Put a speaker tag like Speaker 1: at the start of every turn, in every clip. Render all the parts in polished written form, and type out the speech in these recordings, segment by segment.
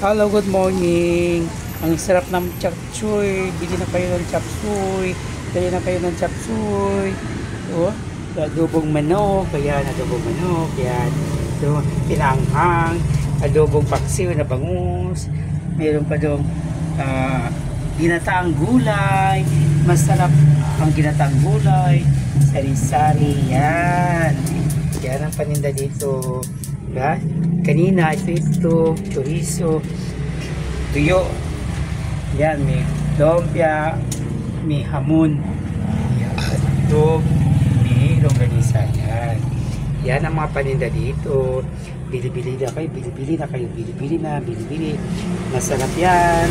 Speaker 1: Hello, good morning. Ang sarap ng chop suey. Bili na kayo ng chop suey. Bili na kayo ng chop suey. Oh, adobong manok. Ayan, adobong manok. Ayan. So, pinanghang. Adobong paksiw na bangus. Meron pa doon ginataang gulay. Masarap ang ginataang gulay. Sari-sari. Yan. Yan ang paninda dito. Diba? Kanina, ito, chorizo, tuyo. Yan, may lumpia, may hamon. Yan, ito, may longganisa. Yan. Yan ang mga paninda dito. Bili-bili na kayo, bili-bili na kayo, bili-bili na, bili-bili. Masarap yan.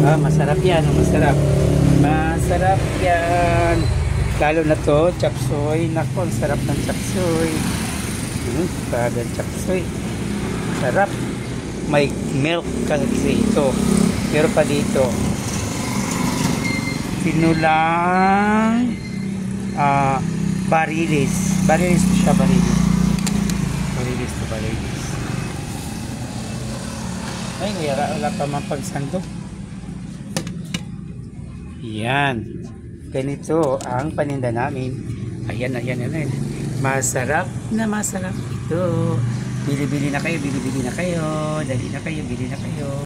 Speaker 1: Ah, masarap yan, masarap. Masarap yan. Lalo na to, chop suey. Naku, ang sarap ng chop suey. Parang chop suey. Sarap. May milk kasi ito. Pero pa dito, sinulang barilis. Barilis to siya, barilis. Barilis to barilis. Ay, wala pa man pagsandok. Yan. Ganito ang paninda namin. Ayan, ayan, ayan. Masarap na masarap ito. Bili-bili na kayo, bili-bili na kayo. Dali na kayo, bili na kayo.